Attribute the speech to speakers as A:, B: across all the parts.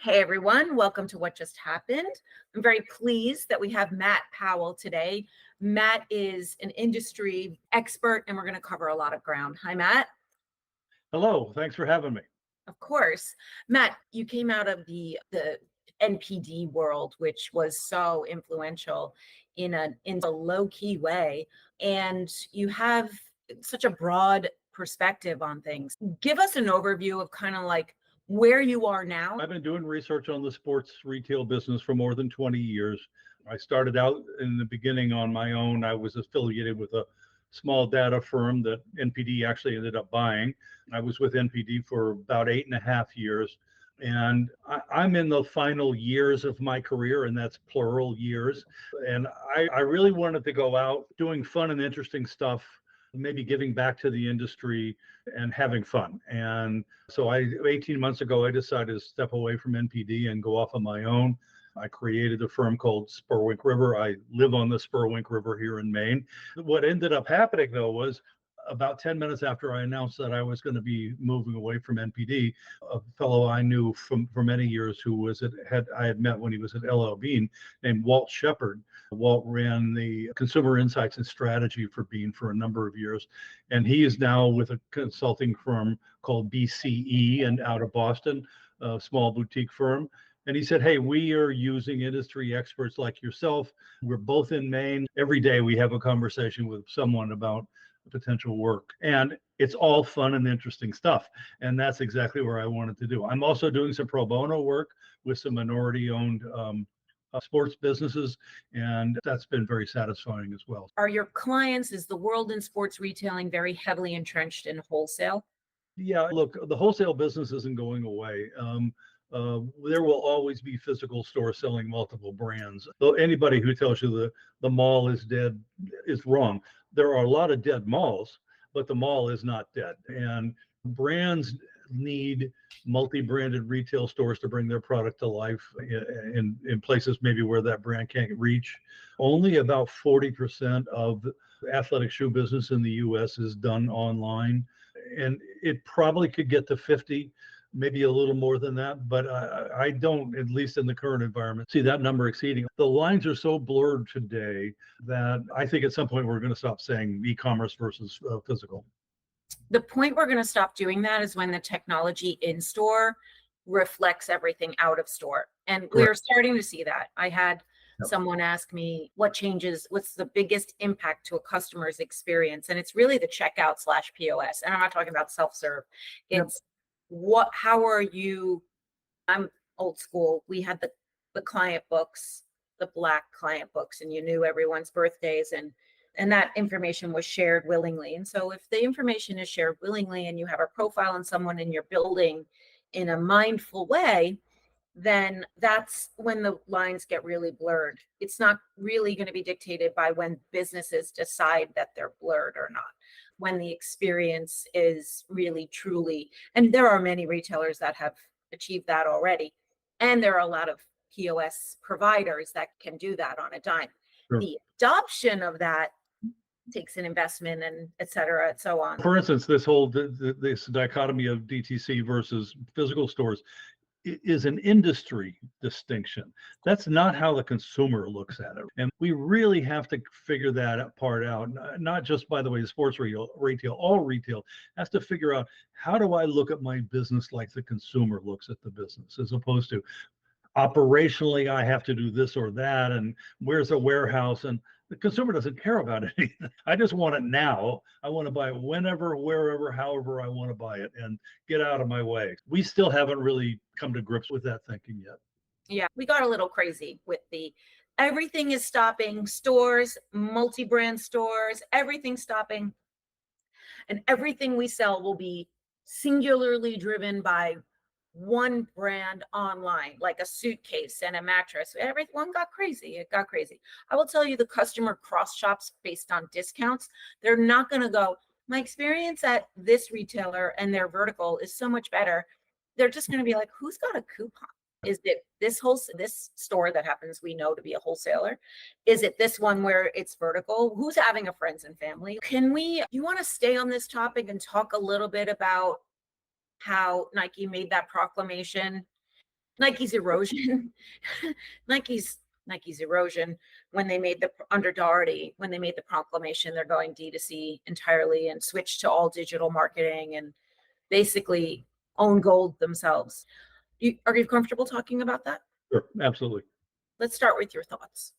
A: Hey everyone, welcome to What Just Happened. I'm very pleased that we have Matt Powell today. Matt is an industry expert and we're going to cover a lot of ground. Hi, Matt.
B: Hello, thanks for having me.
A: Of course. Matt, you came out of the NPD world, which was so influential in a low-key way, and you have such a broad perspective on things. Give us an overview of kind of like where you are now.
B: I've been doing research on the sports retail business for more than 20 years. I started out in the beginning on my own. I was affiliated with a small data firm that NPD actually ended up buying. I was with NPD for about 8.5 years. And I'm in the final years of my career, and that's plural years. And I really wanted to go out doing fun and interesting stuff, maybe giving back to the industry and having fun. And so 18 months ago, I decided to step away from NPD and go off on my own. I created a firm called Spurwink River. I live on the Spurwink River here in Maine. What ended up happening though was about 10 minutes after I announced that I was going to be moving away from NPD, a fellow I knew for many years who I had met when he was at LL Bean, named Walt Shepard. Walt ran the consumer insights and strategy for Bean for a number of years, and he is now with a consulting firm called BCE and out of Boston, a small boutique firm. And he said, hey, we are using industry experts like yourself. We're both in Maine. Every day we have a conversation with someone about potential work. And it's all fun and interesting stuff. And that's exactly where I wanted to do. I'm also doing some pro bono work with some minority owned sports businesses. And that's been very satisfying as well.
A: Are your clients, is the world in sports retailing very heavily entrenched in wholesale?
B: Yeah, look, the wholesale business isn't going away. There will always be physical stores selling multiple brands. Though anybody who tells you the mall is dead is wrong. There are a lot of dead malls, but the mall is not dead. And brands need multi-branded retail stores to bring their product to life in places maybe where that brand can't reach. Only about 40% of the athletic shoe business in the US is done online. And it probably could get to 50, maybe a little more than that, but I don't, at least in the current environment, see that number exceeding. The lines are so blurred today that I think at some point we're going to stop saying e-commerce versus physical.
A: The point we're going to stop doing that is when the technology in store reflects everything out of store. And we're starting to see that. I had someone ask me what's the biggest impact to a customer's experience? And it's really the checkout/POS. And I'm not talking about self-serve. It's how are you? I'm old school. We had the client books, the black client books, and you knew everyone's birthdays and that information was shared willingly. And so if the information is shared willingly and you have a profile on someone in your building in a mindful way, then that's when the lines get really blurred. It's not really going to be dictated by when businesses decide that they're blurred or not. When the experience is really truly, and there are many retailers that have achieved that already. And there are a lot of POS providers that can do that on a dime.
B: Sure.
A: The adoption of that takes an investment and et cetera, and so on.
B: For instance, this dichotomy of DTC versus physical stores is an industry distinction. That's not how the consumer looks at it. And we really have to figure that part out, not just, by the way, the sports retail, all retail has to figure out, how do I look at my business like the consumer looks at the business, as opposed to operationally, I have to do this or that, and where's a warehouse, and the consumer doesn't care about it. I just want it now. I want to buy it whenever, wherever, however I want to buy it, and get out of my way. We still haven't really come to grips with that thinking yet.
A: Yeah, we got a little crazy with everything is stopping, stores, multi-brand stores, everything's stopping. And everything we sell will be singularly driven by one brand online, like a suitcase and a mattress. Everyone got crazy. It got crazy. I will tell you, the customer cross shops based on discounts. They're not going to go, my experience at this retailer and their vertical is so much better. They're just going to be like, who's got a coupon? Is it this store that happens, we know, to be a wholesaler? Is it this one where it's vertical? Who's having a friends and family? You want to stay on this topic and talk a little bit about how Nike made that proclamation Nike's erosion, Nike's Nike's erosion when they made the under Doherty, when they made the proclamation they're going D2C entirely and switched to all digital marketing and basically own gold themselves. Are you comfortable talking about that?
B: Sure, absolutely.
A: Let's start with your thoughts.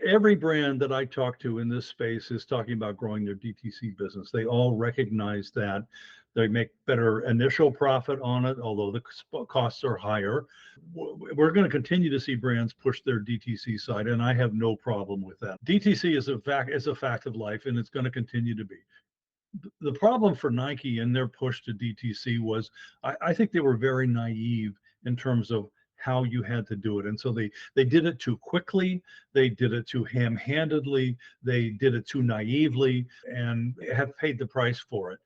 B: Every brand that I talk to in this space is talking about growing their DTC business. They all recognize that they make better initial profit on it, although the costs are higher. We're going to continue to see brands push their DTC side, and I have no problem with that. DTC is a fact of life, and it's going to continue to be. The problem for Nike and their push to DTC was I think they were very naive in terms of how you had to do it. And so they did it too quickly, they did it too ham-handedly, they did it too naively, and have paid the price for it.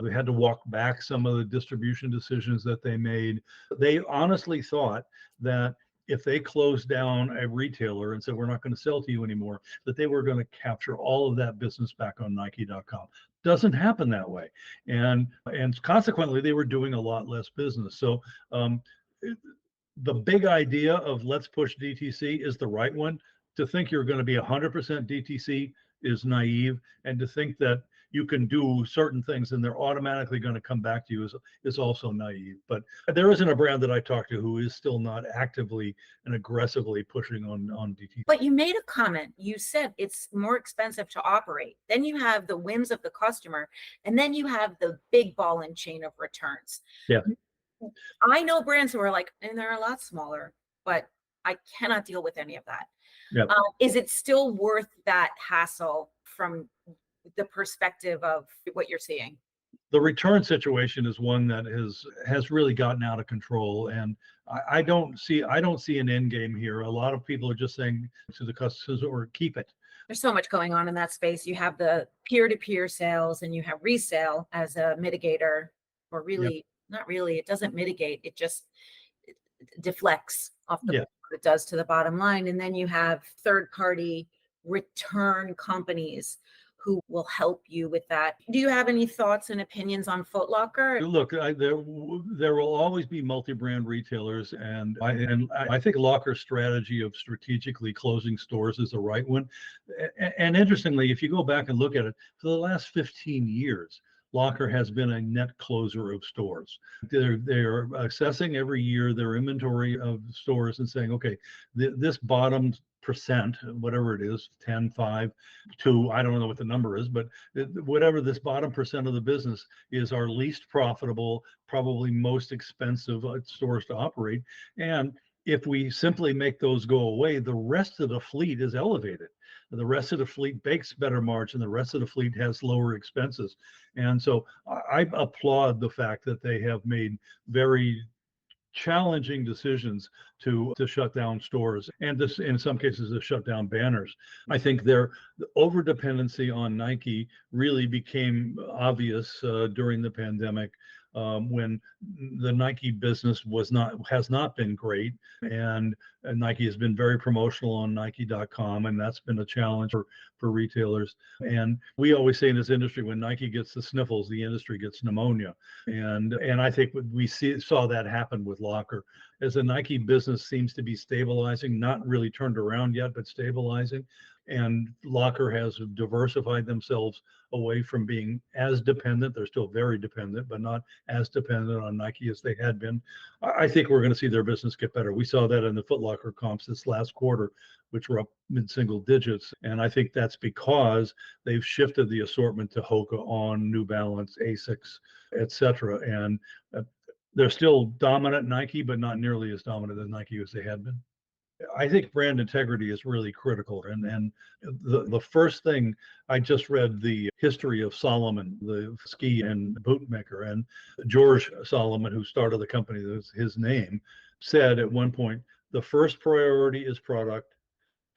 B: They had to walk back some of the distribution decisions that they made. They honestly thought that if they closed down a retailer and said, we're not going to sell to you anymore, that they were going to capture all of that business back on Nike.com. Doesn't happen that way. And consequently, they were doing a lot less business. So the big idea of let's push DTC is the right one. To think you're going to be 100% DTC is naive. And to think that you can do certain things and they're automatically going to come back to you is also naive. But there isn't a brand that I talk to who is still not actively and aggressively pushing on DTC.
A: But you made a comment. You said it's more expensive to operate. Then you have the whims of the customer, and then you have the big ball and chain of returns.
B: Yeah.
A: I know brands who are like, and they're a lot smaller, but I cannot deal with any of that.
B: Yeah.
A: Is it still worth that hassle from the perspective of what you're seeing?
B: The return situation is one that has really gotten out of control, and I don't see an end game here. A lot of people are just saying to the customers, or keep it.
A: There's so much going on in that space. You have the peer-to-peer sales and you have resale as a mitigator, or really,
B: Yep.
A: not really, it doesn't mitigate, it just deflects off the
B: Yeah.
A: what it does to the bottom line. And then you have third-party return companies who will help you with that. Do you have any thoughts and opinions on Foot Locker?
B: Look, there will always be multi-brand retailers, and I think Locker's strategy of strategically closing stores is the right one. And interestingly, if you go back and look at it, for the last 15 years, Locker has been a net closer of stores. They're assessing every year their inventory of stores and saying, okay, this bottom percent, whatever it is, 10, 5, 2, I don't know what the number is, but whatever this bottom percent of the business is our least profitable, probably most expensive stores to operate. And if we simply make those go away, the rest of the fleet is elevated. The rest of the fleet makes better margin. The rest of the fleet has lower expenses. And so I applaud the fact that they have made very challenging decisions to shut down stores, and this in some cases to shut down banners. I think their over dependency on Nike really became obvious during the pandemic, when the Nike business has not been great, and Nike has been very promotional on Nike.com, and that's been a challenge for retailers. And we always say in this industry, when Nike gets the sniffles, the industry gets pneumonia. And I think we saw that happen with Locker. As the Nike business seems to be stabilizing, not really turned around yet, but stabilizing. And Locker has diversified themselves away from being as dependent. They're still very dependent, but not as dependent on Nike as they had been. I think we're going to see their business get better. We saw that in the Foot Locker comps this last quarter, which were up mid-single digits. And I think that's because they've shifted the assortment to Hoka, On, New Balance, Asics, etc. And they're still dominant Nike, but not nearly as dominant as Nike as they had been. I think brand integrity is really critical. And the first thing, I just read the history of Salomon, the ski and boot maker, and George Salomon, who started the company, his name, said at one point, the first priority is product,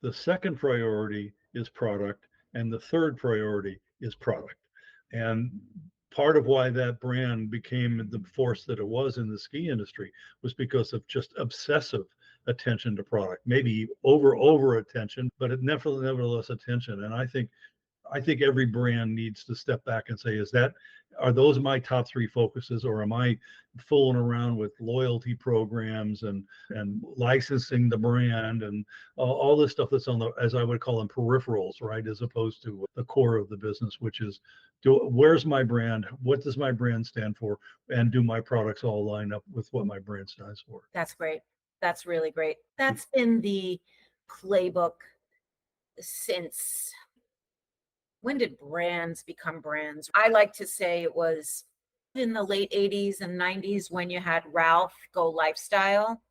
B: the second priority is product, and the third priority is product. And part of why that brand became the force that it was in the ski industry was because of just obsessive attention to product, maybe over attention, but it nevertheless attention. And I think I think every brand needs to step back and say, are those my top three focuses, or am I fooling around with loyalty programs and licensing the brand and all this stuff that's on the, as I would call them, peripherals, right? As opposed to the core of the business, which is, where's my brand? What does my brand stand for? And do my products all line up with what my brand stands for?
A: That's great. That's really great. That's been the playbook since, when did brands become brands? I like to say it was in the late 80s and 90s when you had Ralph go lifestyle.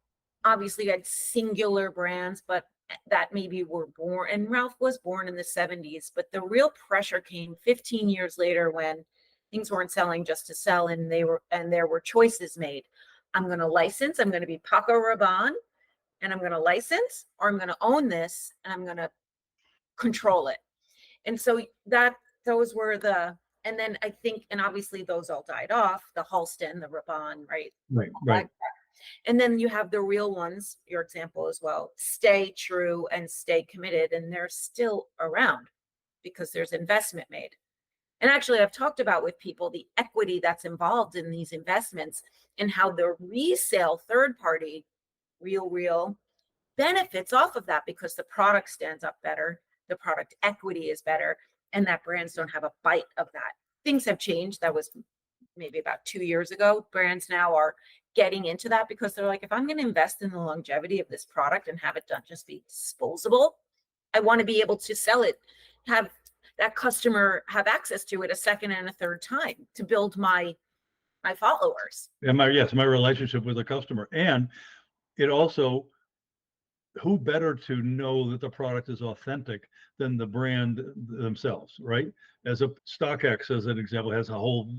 A: Obviously, you had singular brands, but that maybe were born, and Ralph was born in the 70s, but the real pressure came 15 years later when things weren't selling just to sell, and there were choices made. I'm going to license, I'm going to be Paco Rabanne, and I'm going to license, or I'm going to own this and I'm going to control it. And so those were and then I think, and obviously those all died off, the Halston, the Rabanne, right?
B: Right.
A: And then you have the real ones, your example as well, stay true and stay committed. And they're still around because there's investment made. And actually, I've talked about with people the equity that's involved in these investments and how the resale third party, real benefits off of that because the product stands up better, the product equity is better, and that brands don't have a bite of that. Things have changed. That was maybe about 2 years ago. Brands now are getting into that because they're like, if I'm going to invest in the longevity of this product and have it done just be disposable, I want to be able to sell it, have that customer have access to it a second and a third time to build my followers.
B: And my relationship with the customer. And it also, who better to know that the product is authentic than the brand themselves, right? As a StockX, as an example, has a whole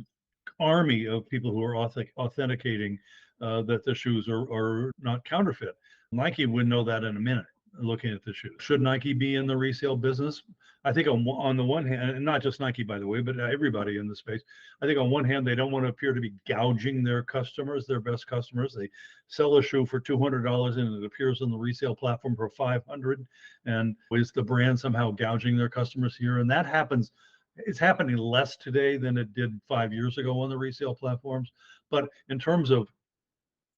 B: army of people who are authenticating that the shoes are not counterfeit. Nike would know that in a minute looking at the shoes. Should Nike be in the resale business? I think on the one hand, and not just Nike, by the way, but everybody in the space, I think on one hand, they don't want to appear to be gouging their customers, their best customers. They sell a shoe for $200 and it appears on the resale platform for $500. And is the brand somehow gouging their customers here? And that happens. It's happening less today than it did 5 years ago on the resale platforms. But in terms of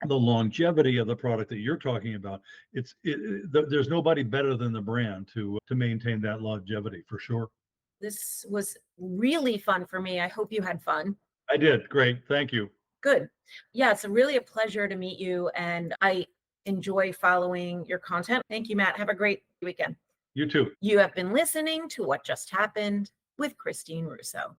B: the longevity of the product that you're talking about, there's nobody better than the brand to maintain that longevity, for sure.
A: This was really fun for me. I hope you had fun.
B: I did. Great. Thank you.
A: Good. Yeah, it's really a pleasure to meet you, and I enjoy following your content. Thank you, Matt. Have a great weekend.
B: You too.
A: You have been listening to What Just Happened with Christine Russo.